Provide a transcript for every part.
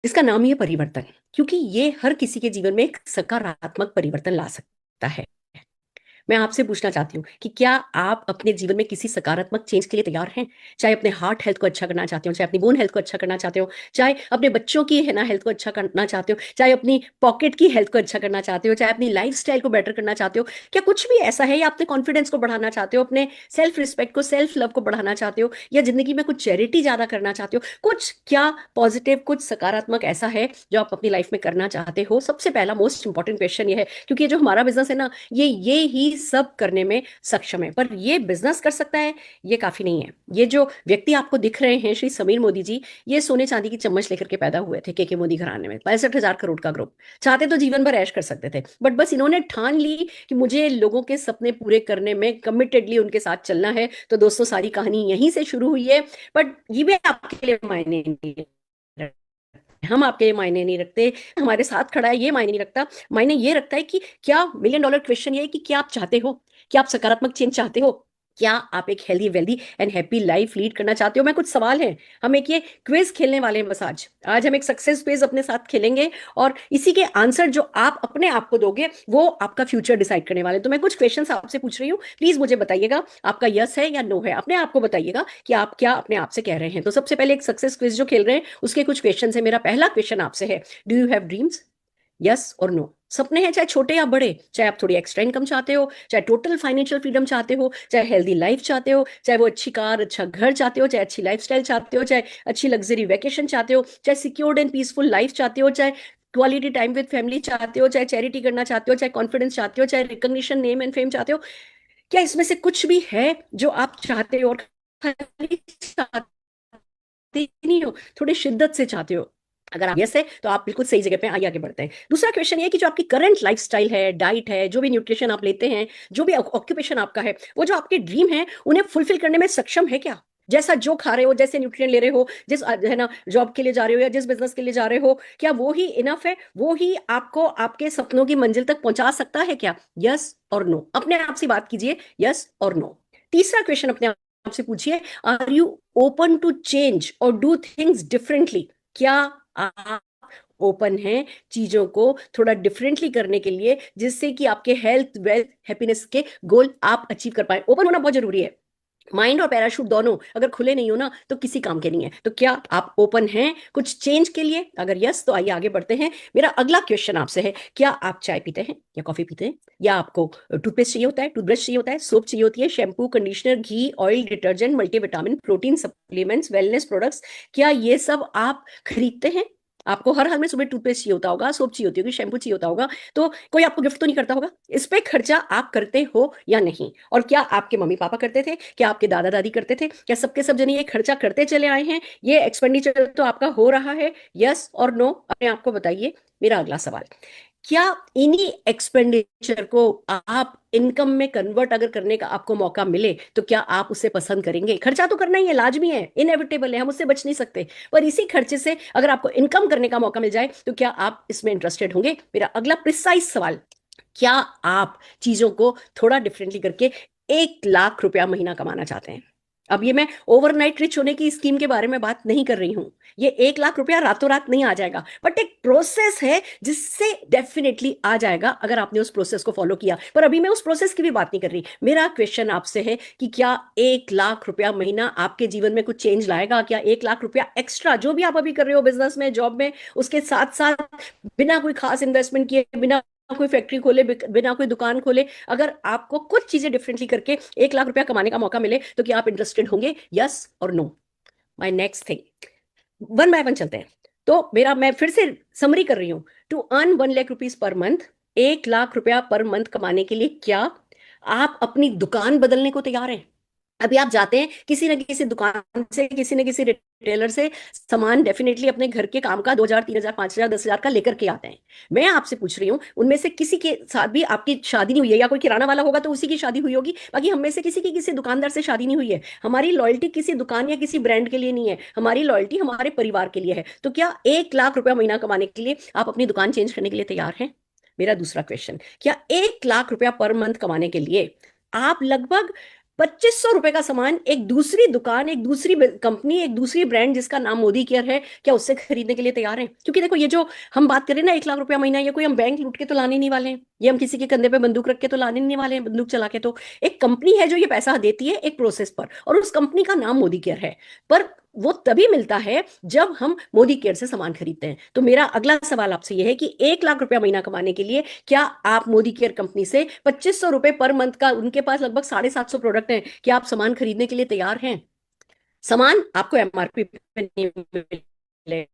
इसका नाम ही है परिवर्तन, क्योंकि ये हर किसी के जीवन में एक सकारात्मक परिवर्तन ला सकता है। मैं आपसे पूछना चाहती हूँ कि क्या आप अपने जीवन में किसी सकारात्मक चेंज के लिए तैयार हैं? चाहे अपने हार्ट हेल्थ को अच्छा करना चाहते हो, चाहे अपनी बोन हेल्थ को अच्छा करना चाहते हो, चाहे अपने बच्चों की है ना हेल्थ को अच्छा करना चाहते हो, चाहे अपनी पॉकेट की हेल्थ को अच्छा करना चाहते हो, चाहे अपनी लाइफ को बेटर करना चाहते हो। क्या कुछ भी ऐसा है, या अपने कॉन्फिडेंस को बढ़ाना चाहते हो, अपने सेल्फ रिस्पेक्ट को, सेल्फ लव को बढ़ाना चाहते हो, या जिंदगी में कुछ चैरिटी ज्यादा करना चाहते हो? कुछ क्या पॉजिटिव, कुछ सकारात्मक ऐसा है जो आप अपनी लाइफ में करना चाहते हो? सबसे पहला मोस्ट इंपॉर्टेंट क्वेश्चन ये है, क्योंकि ये जो हमारा बिजनेस है ना, ये ही सब करने में सक्षम है। पर ये बिजनेस कर सकता है, ये काफी नहीं है। ये जो व्यक्ति आपको दिख रहे हैं, श्री समीर मोदी जी, ये सोने चांदी की चम्मच लेकर के पैदा हुए थे के मोदी घराने में, 65,000 करोड़ का ग्रुप। चाहते तो जीवन भर ऐश कर सकते थे, बट बस इन्होंने ठान ली कि मुझे लोगों के सपने पूरे करने में कमिटेडली उनके साथ चलना है। तो दोस्तों, सारी कहानी यहीं से शुरू हुई है। बट ये भी आपके लिए मायने नहीं रखता। हम आपके लिए मायने नहीं रखते, हमारे साथ खड़ा है ये मायने नहीं रखता। मायने ये रखता है कि क्या, मिलियन डॉलर क्वेश्चन ये है कि क्या आप चाहते हो? क्या आप सकारात्मक चेंज चाहते हो? क्या आप एक healthy wealthy and happy life lead करना चाहते हो? मैं कुछ सवाल हैं, हम एक ये क्विज खेलने वाले हैं। बस आज आज हम एक सक्सेस क्विज अपने साथ खेलेंगे, और इसी के आंसर जो आप अपने आप को दोगे वो आपका फ्यूचर डिसाइड करने वाले हैं। तो मैं कुछ क्वेश्चंस आपसे पूछ रही हूँ, प्लीज मुझे बताइएगा आपका यस है या नो है। अपने आप को बताइएगा कि आप क्या अपने आप से कह रहे हैं। तो सबसे पहले एक सक्सेस क्विज जो खेल रहे हैं उसके कुछ क्वेश्चन है। मेरा पहला क्वेश्चन आपसे है, do you have dreams? Yes और नो। सपने हैं, चाहे छोटे या बड़े, चाहे आप थोड़ी एक्स्ट्रा इनकम चाहते हो, चाहे टोटल फाइनेंशियल फ्रीडम चाहते हो, चाहे हेल्दी लाइफ चाहते हो, चाहे वो अच्छी कार, अच्छा घर चाहते हो, चाहे अच्छी लाइफस्टाइल चाहते हो, चाहे अच्छी लग्जरी वेकेशन चाहते हो, चाहे सिक्योर्ड एंड पीसफुल लाइफ चाहते हो, चाहे क्वालिटी टाइम विद फैमिली चाहते हो, चाहे चैरिटी करना चाहते हो, चाहे कॉन्फिडेंस चाहते हो, चाहे रिकॉग्निशन, नेम एंड फेम चाहते हो। क्या इसमें से कुछ भी है जो आप चाहते हो, और खाली चाहते नहीं हो, थोड़ी शिद्दत से चाहते हो? अगर आप यस है तो आप बिल्कुल सही जगह पे आइए, आगे बढ़ते हैं। दूसरा क्वेश्चन ये है कि जो आपकी करंट लाइफस्टाइल है, डाइट है, जो भी न्यूट्रिशन आप लेते हैं, जो भी ऑक्यूपेशन आपका है, वो जो आपके ड्रीम है उन्हें फुलफिल करने में सक्षम है क्या? जैसा जो खा रहे हो, जैसे न्यूट्रिएंट ले रहे हो, जिस है ना जॉब के लिए जा रहे हो या जिस बिजनेस के लिए जा रहे हो, क्या वो ही इनफ है? वो ही आपको आपके सपनों की मंजिल तक पहुंचा सकता है क्या? यस और नो। अपने आप से बात कीजिए, यस और नो। तीसरा क्वेश्चन अपने आपसे पूछिए, are you open to change और डू थिंग्स डिफरेंटली? क्या आप ओपन हैं चीजों को थोड़ा डिफरेंटली करने के लिए, जिससे कि आपके हेल्थ, वेल्थ, हैप्पीनेस के गोल आप अचीव कर पाए? ओपन होना बहुत जरूरी है। माइंड और पैराशूट दोनों अगर खुले नहीं हो ना तो किसी काम के नहीं है। तो क्या आप ओपन हैं कुछ चेंज के लिए? अगर यस तो आइए आगे बढ़ते हैं। मेरा अगला क्वेश्चन आपसे है, क्या आप चाय पीते हैं या कॉफी पीते हैं? या आपको टूथपेस्ट चाहिए होता है, टूथब्रश चाहिए होता है, सोप चाहिए होती है, शैम्पू, कंडीशनर, घी, oil, detergent, multivitamin, protein supplements, wellness products, क्या ये सब आप खरीदते हैं? आपको हर हाल में सुबह टूथपेस्ट चाहिए होता होगा, सोप चाहिए होती होगी, शैम्पू चाहिए होता होगा, तो कोई आपको गिफ्ट तो नहीं करता होगा। इस पे खर्चा आप करते हो या नहीं? और क्या आपके मम्मी पापा करते थे? क्या आपके दादा दादी करते थे? क्या सबके सब जने ये खर्चा करते चले आए हैं? ये एक्सपेंडिचर तो आपका हो रहा है? यस और नो अपने आप को बताइए। मेरा अगला सवाल, क्या इन्हीं एक्सपेंडिचर को आप इनकम में कन्वर्ट अगर करने का आपको मौका मिले तो क्या आप उसे पसंद करेंगे? खर्चा तो करना ही है, लाजमी है, इनएविटेबल है, हम उससे बच नहीं सकते। पर इसी खर्चे से अगर आपको इनकम करने का मौका मिल जाए तो क्या आप इसमें इंटरेस्टेड होंगे? मेरा अगला प्रिसाइज सवाल, क्या आप चीजों को थोड़ा डिफरेंटली करके 1 लाख रुपया महीना कमाना चाहते हैं? अब ये मैं ओवरनाइट रिच होने की स्कीम के बारे में बात नहीं कर रही हूं। ये 1 लाख रुपया रातों रात नहीं आ जाएगा, बट एक प्रोसेस है जिससे डेफिनेटली आ जाएगा अगर आपने उस प्रोसेस को फॉलो किया। पर अभी मैं उस प्रोसेस की भी बात नहीं कर रही। मेरा क्वेश्चन आपसे है कि क्या 1 लाख रुपया महीना आपके जीवन में कुछ चेंज लाएगा? क्या 1 लाख रुपया एक्स्ट्रा जो भी आप अभी कर रहे हो, बिजनेस में, जॉब में, उसके साथ साथ बिना कोई खास इन्वेस्टमेंट किए, बिना कोई फैक्ट्री खोले, बिना कोई दुकान खोले, अगर आपको कुछ चीजें डिफरेंटली करके 1 लाख रुपया कमाने का मौका मिले तो क्या आप इंटरेस्टेड होंगे? यस और no. My next thing, one by one चलते हैं। तो मेरा, मैं फिर से समरी कर रही हूं, to earn 1 lakh rupees per month, 1 lakh रुपया पर मंथ कमाने के लिए क्या आप अपनी दुकान बदलने को तैयार हैं? अभी आप जाते हैं किसी न किसी दुकान से, किसी न किसी रिटेलर से सामान डेफिनेटली अपने घर के काम का 2,000, 3,000, 5,000, 10,000 का लेकर के आते हैं। मैं आपसे पूछ रही हूँ, उनमें से किसी के साथ भी आपकी शादी नहीं हुई है? या कोई किराना वाला होगा तो उसी की शादी हुई होगी, बाकी हम में से किसी की किसी दुकानदार से शादी नहीं हुई है। हमारी लॉयल्टी किसी दुकान या किसी ब्रांड के लिए नहीं है, हमारी लॉयल्टी हमारे परिवार के लिए है। तो क्या 1 लाख रुपया महीना कमाने के लिए आप अपनी दुकान चेंज करने के लिए तैयार हैं? मेरा दूसरा क्वेश्चन, क्या 1 लाख रुपया पर मंथ कमाने के लिए आप लगभग ₹2500 का सामान एक दूसरी दुकान, एक दूसरी कंपनी, एक दूसरी ब्रांड जिसका नाम मोदी केयर है, क्या उससे खरीदने के लिए तैयार हैं? क्योंकि देखो, ये जो हम बात करें ना, 1 लाख रुपया महीना, ये कोई हम बैंक लूट के तो लाने नहीं वाले हैं, ये हम किसी के कंधे पे बंदूक रख के तो लाने नहीं वाले हैं, बंदूक चला के। तो एक कंपनी है जो ये पैसा देती है एक प्रोसेस पर, और उस कंपनी का नाम मोदी केयर है। पर वो तभी मिलता है जब हम मोदी केयर से सामान खरीदते हैं। तो मेरा अगला सवाल आपसे यह है कि 1 लाख रुपया महीना कमाने के लिए क्या आप मोदी केयर कंपनी से ₹2500 पर मंथ का, उनके पास लगभग 750 प्रोडक्ट हैं, क्या आप सामान खरीदने के लिए तैयार हैं? सामान आपको एमआरपी पे नहीं मिलेगा,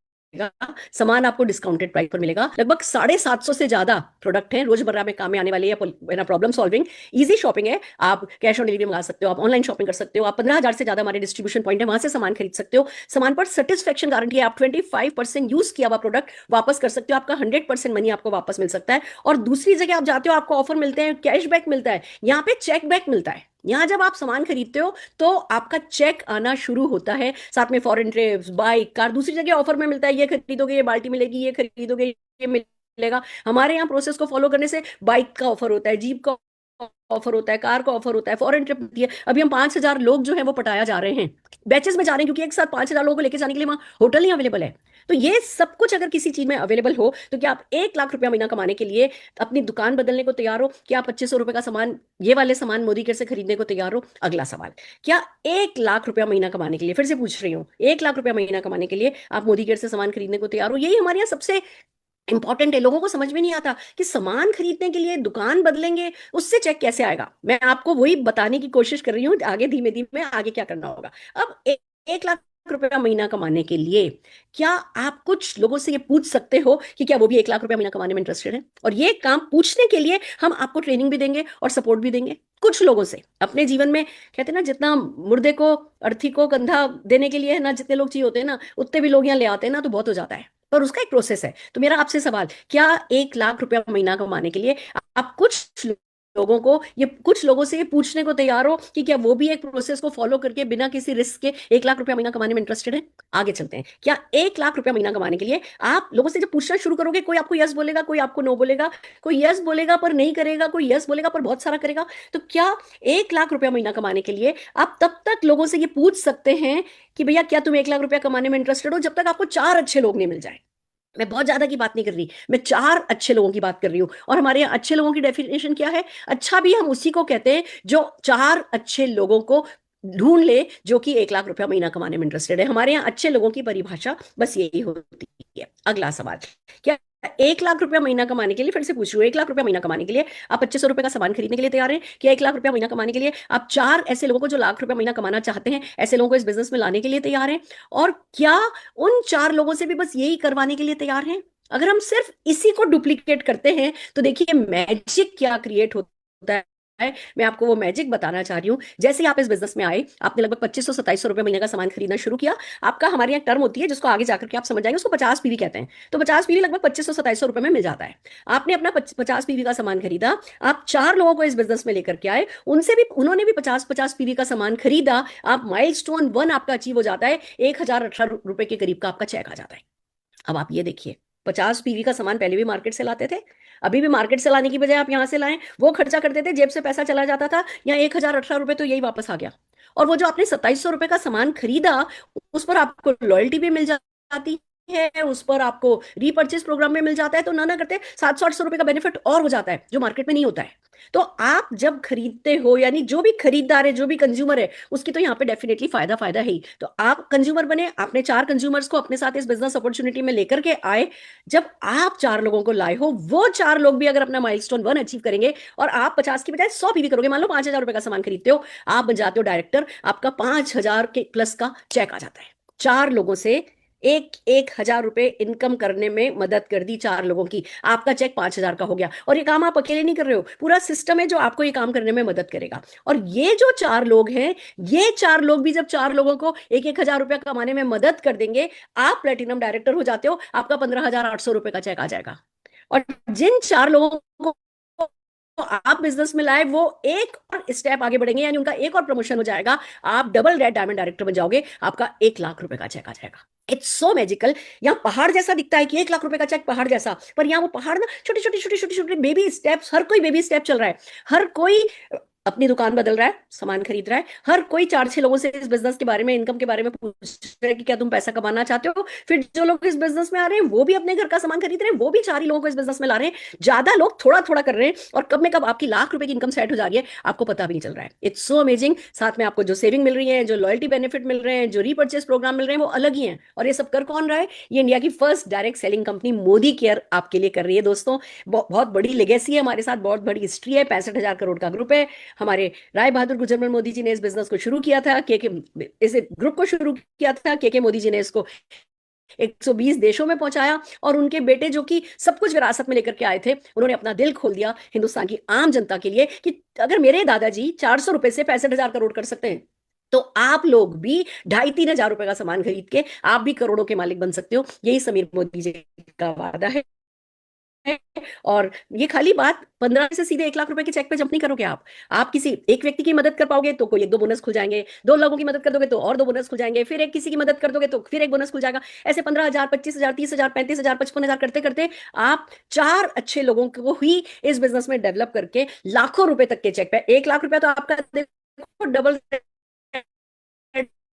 सामान आपको डिस्काउंटेड प्राइस पर मिलेगा। लगभग 750 से ज्यादा प्रोडक्ट हैं रोजमर्रा में काम में आने वाले, या प्रॉब्लम सॉल्विंग। इजी शॉपिंग है, आप कैश ऑन डिलीवरी मंगा सकते हो, आप ऑनलाइन शॉपिंग कर सकते हो, आप 15,000 से ज्यादा हमारे डिस्ट्रीब्यूशन पॉइंट है, वहां से सामान खरीद सकते हो। सामान पर सेटिस्फेक्शन गारंटी है, आप 25% यूज किया हुआ प्रोडक्ट वापस कर सकते हो, आपका 100% मनी आपको वापस मिल सकता है। और दूसरी जगह आप जाते हो, आपको ऑफर मिलते हैं, कैशबैक मिलता है, यहाँ पे चेक बैक मिलता है। यहाँ जब आप सामान खरीदते हो तो आपका चेक आना शुरू होता है, साथ में फॉरेन ट्रिप्स, बाइक, कार। दूसरी जगह ऑफर में मिलता है, ये खरीदोगे ये बाल्टी मिलेगी, ये खरीदोगे ये मिलेगा। हमारे यहाँ प्रोसेस को फॉलो करने से बाइक का ऑफर होता है, जीप का ऑफर होता है, कार का ऑफर होता है, फॉरेन ट्रिप होती है। अभी हम 5,000 लोग जो है वो पटाया जा रहे हैं, बैचेस में जा रहे हैं, क्योंकि एक साथ 5,000 लोगों को लेकर जाने के लिए वहां होटल नहीं अवेलेबल है। तो ये सब कुछ अगर किसी चीज में अवेलेबल हो, तो क्या आप 1 लाख रुपया महीना कमाने के लिए अपनी दुकान बदलने को तैयार हो? क्या आप ₹2500 का सामान, ये वाले सामान मोदी केयर से खरीदने को तैयार हो? अगला सवाल, क्या 1 लाख रुपया महीना कमाने के लिए, फिर से पूछ रही हूँ, 1 लाख रुपया महीना कमाने के लिए आप मोदी केयर से सामान खरीदने को तैयार हो? यही हमारे यहाँ सबसे इंपॉर्टेंट है। लोगों को समझ में नहीं आता कि सामान खरीदने के लिए दुकान बदलेंगे, उससे चेक कैसे आएगा। मैं आपको वही बताने की कोशिश कर रही हूँ आगे, धीमे धीमे आगे क्या करना होगा। अब 1 लाख रुपया महीना कमाने के लिए क्या आप कुछ लोगों से ये पूछ सकते हो कि क्या वो भी 1 लाख रुपया महीना कमाने में इंटरेस्टेड है? और ये काम पूछने के लिए हम आपको ट्रेनिंग भी देंगे और सपोर्ट भी देंगे। कुछ लोगों से अपने जीवन में, कहते हैं ना, जितना मुर्दे को, अर्थी को कंधा देने के लिए है ना, जितने लोग चाहिए होते हैं ना, उतने भी लोग यहाँ ले आते हैं ना, तो बहुत हो जाता है। पर उसका एक प्रोसेस है। तो मेरा आपसे सवाल, क्या 1 लाख रुपया महीना कमाने के लिए आप कुछ लोगों को, ये कुछ लोगों से ये पूछने को तैयार हो कि क्या वो भी एक प्रोसेस को फॉलो करके बिना किसी रिस्क के 1 लाख रुपया महीना कमाने में इंटरेस्टेड है? आगे चलते हैं। क्या 1 लाख रुपया महीना कमाने के लिए आप लोगों से जब पूछना शुरू करोगे, कोई आपको यस बोलेगा, कोई आपको नो बोलेगा, कोई यस बोलेगा पर नहीं करेगा, कोई यस बोलेगा पर बहुत सारा करेगा। तो क्या 1 लाख रुपया महीना कमाने के लिए आप तब तक लोगों से ये पूछ सकते हैं कि भैया क्या तुम 1 लाख रुपया कमाने में इंटरेस्टेड हो, जब तक आपको 4 अच्छे लोग नहीं मिल जाए? मैं बहुत ज्यादा की बात नहीं कर रही, मैं 4 अच्छे लोगों की बात कर रही हूँ। और हमारे यहाँ अच्छे लोगों की डेफिनेशन क्या है? अच्छा भी हम उसी को कहते हैं जो 4 अच्छे लोगों को ढूंढ ले जो कि 1 लाख रुपया महीना कमाने में इंटरेस्टेड है। हमारे यहाँ अच्छे लोगों की परिभाषा बस यही होती है। अगला सवाल, क्या 1 लाख रुपया महीना कमाने के लिए, फिर से पूछ रही हूँ, 1 लाख रुपया महीना कमाने के लिए आप ₹2500 का सामान खरीदने के लिए तैयार हैं? क्या 1 लाख रुपया महीना कमाने के लिए आप 4 ऐसे लोगों को, जो ₹1 लाख महीना कमाना चाहते हैं, ऐसे लोगों को इस बिजनेस में लाने के लिए तैयार हैं? और क्या उन 4 लोगों से भी बस यही करवाने के लिए तैयार हैं? अगर हम सिर्फ इसी को डुप्लीकेट करते हैं तो देखिए मैजिक क्या क्रिएट होता है। मैं आपको वो मैजिक बताना चाह रही हूँ। जैसे ही आप इस बिजनेस में आए, आपने लगभग 2500-2700 रुपए महीने का सामान खरीदना शुरू किया। आपका, हमारे यहाँ टर्म होती है जिसको आगे जाकर के आप समझ जाएंगे, उसको 50 पीवी कहते हैं। तो 50 पीवी लगभग 2500-2700 रुपए में मिल जाता है। आपने अपना 50 पीवी का सामान खरीदा, आप 4 लोगों को इस बिजनेस में लेकर के आए, उनसे भी, उन्होंने भी 50-50 पीवी का सामान खरीदा। आप माइलस्टोन 1 आपका अचीव हो जाता है, 1,018 रुपए के करीब का आपका चेक आ जाता है। अब आप ये देखिए, 50 पीवी का सामान पहले भी मार्केट से लाते थे, अभी भी मार्केट से लाने की बजाय आप यहां से लाएं, वो खर्चा करते थे, जेब से पैसा चला जाता था, यहाँ 1,018 रुपए तो यही वापस आ गया। और वो जो आपने 2700 रुपए का सामान खरीदा, उस पर आपको लॉयल्टी भी मिल जाती है, उस पर आपको रीपर्चेस प्रोग्राम में मिल जाता है। तो ना ना करते 700-800 रुपए का बेनिफिट और हो जाता है, जो मार्केट में नहीं होता है। तो आप जब खरीदते हो, यानी जो भी खरीदार है, जो भी कंज्यूमर है, उसकी तो यहाँ पे डेफिनेटली फायदा फायदा है ही। तो आप कंज्यूमर बने, आपने 4 कंज्यूमर्स को अपने साथ इस बिजनेस अपॉर्चुनिटी में लेकर के आए। जब आप 4 लोगों को लाए हो, वो 4 लोग भी अगर अपना माइलस्टोन 1 अचीव करेंगे और आप 50 की बजाय 100 पीवी करोगे, मान लो 5,000 रुपए का सामान खरीदते हो, आप बन जाते हो डायरेक्टर, आपका 5,000 के प्लस का चेक आ जाता है। 4 लोगों से एक 1,000 रुपए इनकम करने में मदद कर दी 4 लोगों की, आपका चेक 5,000 का हो गया। और ये काम आप अकेले नहीं कर रहे हो, पूरा सिस्टम है जो आपको ये काम करने में मदद करेगा। और ये जो 4 लोग हैं, ये 4 लोग भी जब 4 लोगों को 1,000 रुपया कमाने में मदद कर देंगे, आप प्लेटिनम डायरेक्टर हो जाते हो, आपका 15,800 रुपए का चेक आ जाएगा। और जिन 4 लोगों को आप बिजनेस में लाए, वो एक और स्टेप आगे बढ़ेंगे, यानी उनका एक और प्रमोशन हो जाएगा, आप डबल रेड डायमंड डायरेक्टर बन जाओगे, आपका 1 लाख रुपए का चेक आ जाएगा। It's so magical. यहाँ पहाड़ जैसा दिखता है कि 1 लाख रुपए का चेक पहाड़ जैसा, पर यहाँ वो पहाड़ ना छोटे छोटे छोटे छोटे छोटे बेबी स्टेप्स, हर कोई बेबी स्टेप चल रहा है, हर कोई अपनी दुकान बदल रहा है, सामान खरीद रहा है, हर कोई 4-6 लोगों से इस बिजनेस के बारे में, इनकम के बारे में पूछ रहा है कि क्या तुम पैसा कमाना चाहते हो। फिर जो लोग इस बिजनेस में आ रहे हैं वो भी अपने घर का सामान खरीद रहे हैं, वो भी 4 ही लोगों को इस बिजनेस में ला रहे हैं। ज्यादा लोग थोड़ा थोड़ा कर रहे हैं, और कब में कब आपकी लाख रुपए की इनकम सेट हो जा रही है, आपको पता भी नहीं चल रहा है। It's so amazing. साथ में आपको जो सेविंग मिल रही है, जो लॉयल्टी बेनिफिट मिल रहे हैं, जो रीपर्चेस प्रोग्राम मिल रहे हैं, वो अलग ही है। और ये सब कर कौन रहा है? ये इंडिया की first direct selling company Modi care आपके लिए कर रही है दोस्तों। बहुत बड़ी लेगेसी है हमारे साथ, बहुत बड़ी हिस्ट्री है, 65,000 करोड़ का ग्रुप है। हमारे राय बहादुर गुजरमल मोदी जी ने इस बिजनेस को शुरू किया था, के इस ग्रुप को शुरू किया था, के मोदी जी ने इसको 120 देशों में पहुंचाया। और उनके बेटे जो कि सब कुछ विरासत में लेकर के आए थे, उन्होंने अपना दिल खोल दिया हिंदुस्तान की आम जनता के लिए कि अगर मेरे दादाजी 400 रुपए से 65,000 करोड़ कर सकते हैं, तो आप लोग भी 2,500-3,000 रुपए का सामान खरीद के आप भी करोड़ों के मालिक बन सकते हो। यही समीर मोदी जी का वादा है। और ये खाली बात 15 से सीधे 1 लाख रुपए के चेक पे जंप नहीं करोगे आप किसी एक व्यक्ति की मदद कर पाओगे तो कोई 1-2 बोनस खुल जाएंगे, 2 लोगों की मदद कर दोगे तो और 2 बोनस खुल जाएंगे, फिर एक किसी की मदद कर दोगे तो फिर एक बोनस खुल जाएगा। ऐसे 15,000, 25,000, 30,000, 35,000, 55,000 करते करते आप 4 अच्छे लोगों को ही इस बिजनेस में डेवलप करके लाखों रुपए तक के चेक पे, 1 लाख रुपया तो आपका देखो डबल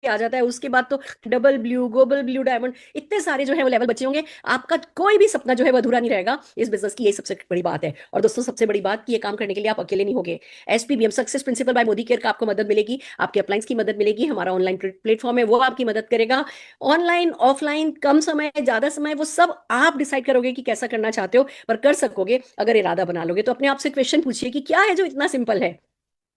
आ जाता है। उसके बाद तो डबल ब्लू, गोबल ब्लू, डायमंड, इतने सारे जो है वो लेवल बचे होंगे। आपका कोई भी सपना जो है वो अधूरा नहीं रहेगा इस बिजनेस की। यही सबसे बड़ी बात है। और दोस्तों सबसे बड़ी बात कि ये काम करने के लिए आप अकेले नहीं होगे। SPBM success principle by Modi care का आपको मदद मिलेगी, आपके अप्लायंस की मदद मिलेगी, हमारा ऑनलाइन प्लेटफॉर्म है वो आपकी मदद करेगा। ऑनलाइन, ऑफलाइन, कम समय, ज्यादा समय, वो सब आप डिसाइड करोगे कि कैसा करना चाहते हो, पर कर सकोगे अगर इरादा बना लोगे। तो अपने आप से क्वेश्चन पूछिए कि क्या है जो इतना सिंपल है,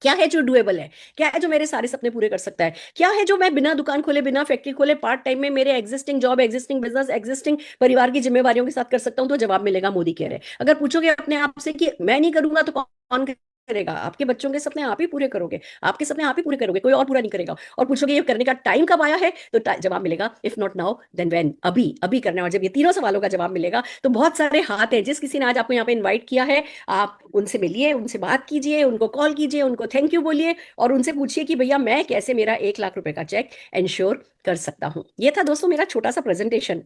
क्या है जो डुएबल है, क्या है जो मेरे सारे सपने पूरे कर सकता है, क्या है जो मैं बिना दुकान खोले, बिना फैक्ट्री खोले, पार्ट टाइम में मेरे existing job, existing business, existing परिवार की जिम्मेवारियों के साथ कर सकता हूं। तो जवाब मिलेगा मोदी कह रहे। अगर पूछोगे अपने आप से कि मैं नहीं करूंगा तो कौन करेगा, आपके बच्चों के सपने आप ही पूरे करोगे, आपके सपने आप ही पूरे करोगे, कोई और पूरा नहीं करेगा। और पूछोगे ये करने का टाइम कब आया है, तो जवाब मिलेगा if not now then when, अभी अभी करना है। और जब ये तीनों सवालों का जवाब मिलेगा तो बहुत सारे हाथ हैं। जिस किसी ने आज आपको यहाँ पे इन्वाइट किया है, आप उनसे मिलिए, उनसे बात कीजिए, उनको कॉल कीजिए, उनको थैंक यू बोलिए, और उनसे पूछिए कि भैया मैं कैसे मेरा 1 लाख रुपए का चेक इंश्योर कर सकता हूँ। ये था दोस्तों मेरा छोटा सा प्रेजेंटेशन।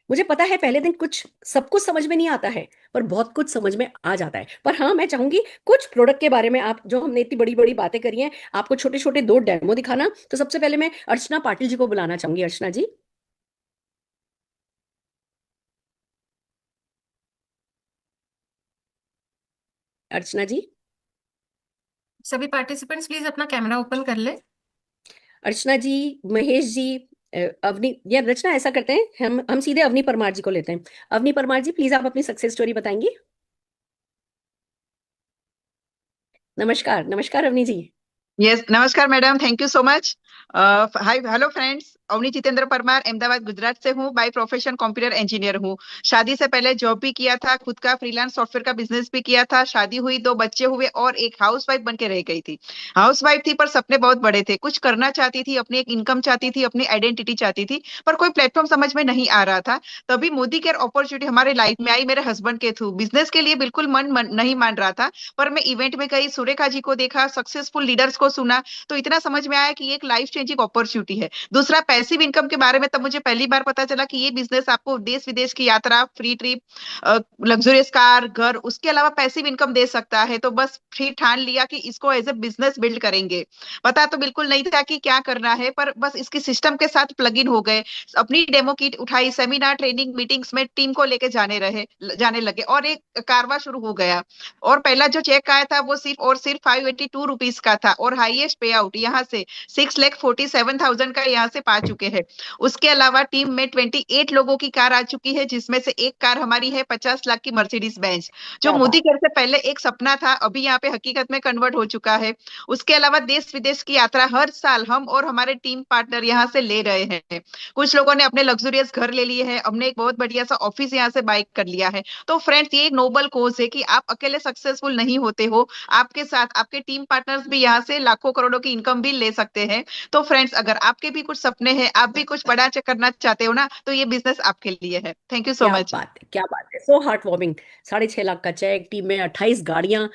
मुझे पता है पहले दिन कुछ सब कुछ समझ में नहीं आता है, पर बहुत कुछ समझ में आ जाता है। पर हाँ, मैं चाहूंगी कुछ प्रोडक्ट के बारे में, आप जो हमने इतनी बड़ी बड़ी बातें करी हैं, आपको छोटे छोटे 2 डेमो दिखाना। तो सबसे पहले मैं अर्चना पाटिल जी को बुलाना चाहूंगी। अर्चना जी। अर्चना जी। सभी पार्टिसिपेंट्स प्लीज अपना कैमरा ओपन कर ले। अर्चना जी, महेश जी, अवनी या रचना, ऐसा करते हैं हम सीधे अवनी परमार जी को लेते हैं। अवनी परमार जी, प्लीज आप अपनी सक्सेस स्टोरी बताएंगी। नमस्कार, नमस्कार अवनी जी। यस, नमस्कार madam, thank you so much. Hi, hello friends, Avani Jitendra Parmar, Ahmedabad Gujarat से हूँ। बाय प्रोफेशन कंप्यूटर इंजीनियर हूँ। शादी से पहले जॉब भी किया था, खुद का फ्रीलांस सॉफ्टवेयर का बिजनेस भी किया था। शादी हुई, 2 बच्चे हुए और एक हाउसवाइफ बन के रह गई थी। हाउसवाइफ थी पर सपने बहुत बड़े थे, कुछ करना चाहती थी, अपनी एक इनकम चाहती थी, अपनी आइडेंटिटी चाहती थी, पर कोई प्लेटफॉर्म समझ में नहीं आ रहा था। तभी मोदी केयर अपॉर्चुनिटी हमारे लाइफ में आई, मेरे हस्बैंड के थ्रू। बिजनेस के लिए बिल्कुल मन नहीं मान रहा था, पर मैं इवेंट में गई, सुरेखा जी को देखा, सक्सेसफुल लीडर्स को सुना, तो इतना समझ में आया कि ये एक लाइफ चेंजिंग अपॉर्चुनिटी है। दूसरा, पैसिव इनकम के बारे में तब मुझे पहली बार पता चला कि ये बिजनेस आपको देश विदेश की यात्रा, फ्री ट्रिप, लग्जरियस कार, घर, उसके अलावा पैसिव इनकम दे सकता है। तो बस फिर ठान लिया कि इसको एज ए बिजनेस बिल्ड करेंगे। पता तो बिल्कुल नहीं था कि क्या करना है, पर बस इसके सिस्टम के साथ प्लग इन हो गए। अपनी डेमो किट उठाई, सेमिनार, ट्रेनिंग, मीटिंग्स में टीम को लेके जाने लगे, और एक कारवा शुरू हो गया। और पहला जो चेक आया था वो सिर्फ और सिर्फ 582 रुपीज का था, और हाईएस्ट पे आउट यहाँ से 6,47,000 का यहाँ से पा चुके हैं। उसके अलावा टीम में 28 लोगों की कार आ चुकी है, जिसमें से एक कार हमारी है 50 लाख की मर्सिडीज बेंज, जो क्या मोदी बात। केयर से पहले एक सपना था, अभी यहाँ पे हकीकत में कन्वर्ट हो चुका है। उसके अलावा देश विदेश की यात्रा हर साल हम और हमारे टीम पार्टनर यहाँ से ले रहे हैं। कुछ लोगों ने अपने लग्जरियस घर ले लिए हैं, हमने एक बहुत बढ़िया सा ऑफिस यहाँ से बाइक कर लिया है। तो फ्रेंड्स, ये एक नोबल कोज है कि आप अकेले सक्सेसफुल नहीं होते हो, आपके साथ आपके टीम पार्टनर्स भी यहाँ से लाखों करोड़ों की इनकम भी ले सकते हैं। तो फ्रेंड्स, अगर आपके भी कुछ सपने हैं, आप भी कुछ बड़ा करना चाहते हो ना, तो ये बिजनेस आपके लिए है। थैंक यू सो क्या मच। बात है, क्या बात है, सो हार्ट वार्मिंग। 6.5 लाख का चेक, टीम में 28 गाड़ियां।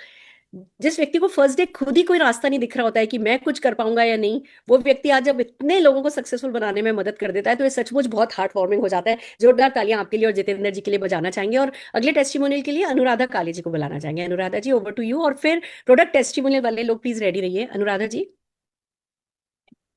जिस व्यक्ति को फर्स्ट डे खुद ही कोई रास्ता नहीं दिख रहा होता है कि मैं कुछ कर पाऊंगा या नहीं, वो व्यक्ति आज जब इतने लोगों को सक्सेसफुल बनाने में मदद कर देता है, तो ये सचमुच बहुत हार्ट वार्मिंग हो जाता है। जोरदार तालियां आपके लिए और जितेंद्र जी के लिए बजाना चाहेंगे। और अगले टेस्टिमोनियल के लिए अनुराधा काले जी को बुलाना चाहेंगे। Anuradha ji, over to you. और फिर प्रोडक्ट टेस्टिमोनियल वाले लोग प्लीज रेडी रहिए। अनुराधा जी।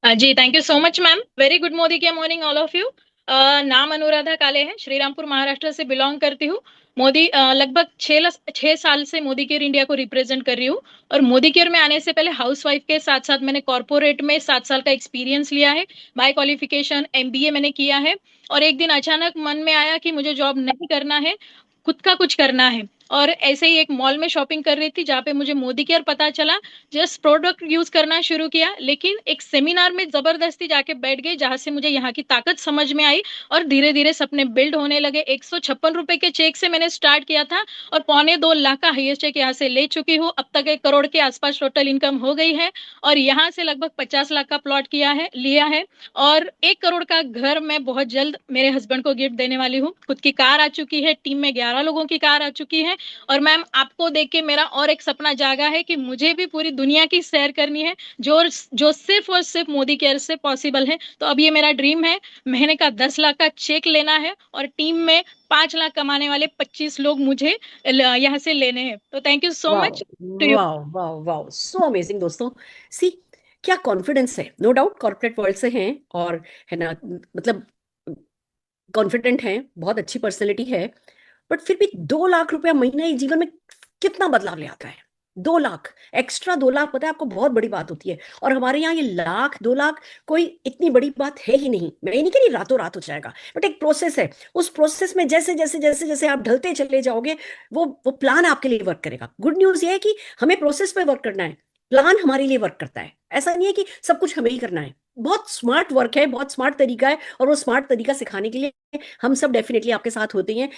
जी thank you so much ma'am. Very good मोदी के मॉर्निंग ऑल ऑफ यू। नाम अनुराधा काले है, श्रीरामपुर महाराष्ट्र से बिलोंग करती हूँ। मोदी लगभग 6 साल से मोदी केयर इंडिया को रिप्रेजेंट कर रही हूँ। और मोदी केयर में आने से पहले हाउसवाइफ के साथ साथ मैंने कॉर्पोरेट में 7 साल का एक्सपीरियंस लिया है। बाय क्वालिफिकेशन एमबीए मैंने किया है। और एक दिन अचानक मन में आया कि मुझे जॉब नहीं करना है, खुद का कुछ करना है। और ऐसे ही एक मॉल में शॉपिंग कर रही थी जहाँ पे मुझे मोदी केयर पता चला। जस्ट प्रोडक्ट यूज करना शुरू किया, लेकिन एक सेमिनार में जबरदस्ती जाके बैठ गई जहां से मुझे यहाँ की ताकत समझ में आई। और धीरे धीरे सपने बिल्ड होने लगे। 156 रुपए के चेक से मैंने स्टार्ट किया था और 2.25 लाख का हाईएस्ट चेक यहाँ से ले चुकी हूँ। अब तक 1 करोड़ के आसपास टोटल इनकम हो गई है। और यहाँ से लगभग 50 लाख का प्लॉट लिया है। और 1 करोड़ का घर मैं बहुत जल्द मेरे हस्बैंड को गिफ्ट देने वाली हूँ। खुद की कार आ चुकी है, टीम में 11 लोगों की कार आ चुकी है। और मैम आपको देख के मेरा और एक सपना जागा है कि मुझे भी पूरी दुनिया की सैर करनी है, जो जो सिर्फ और सिर्फ मोदी केयर से पॉसिबल है। तो अब ये मेरा ड्रीम है। महीने का 10 लाख का चेक लेना है और टीम में 5 लाख कमाने वाले 25 लोग मुझे यहाँ से लेने हैं। तो थैंक यू सो वाह मच टू यू। वाह वाह वाह, सो अमेजिंग दोस्तों। सी, क्या कॉन्फिडेंस है। नो डाउट कॉर्पोरेट वर्ल्ड से हैं, और है ना, मतलब कॉन्फिडेंट हैं, बहुत अच्छी पर्सनैलिटी है। बट फिर भी 2 लाख रुपया महीना एक जीवन में कितना बदलाव ले आता है। 2 लाख, एक्स्ट्रा 2 लाख, पता है आपको, बहुत बड़ी बात होती है। और हमारे यहाँ ये 1 लाख 2 लाख कोई इतनी बड़ी बात है ही नहीं। मैं ये नहीं कह रही रातों रात हो जाएगा, बट एक प्रोसेस है। उस प्रोसेस में जैसे जैसे जैसे जैसे आप ढलते चले जाओगे, वो प्लान आपके लिए वर्क करेगा। गुड न्यूज ये है कि हमें प्रोसेस पे वर्क करना है, प्लान हमारे लिए वर्क करता है। ऐसा नहीं है कि सब कुछ हमें ही करना है। बहुत स्मार्ट वर्क है, बहुत स्मार्ट तरीका है, और वो स्मार्ट तरीका सिखाने के लिए हम सब डेफिनेटली आपके साथ होते हैं।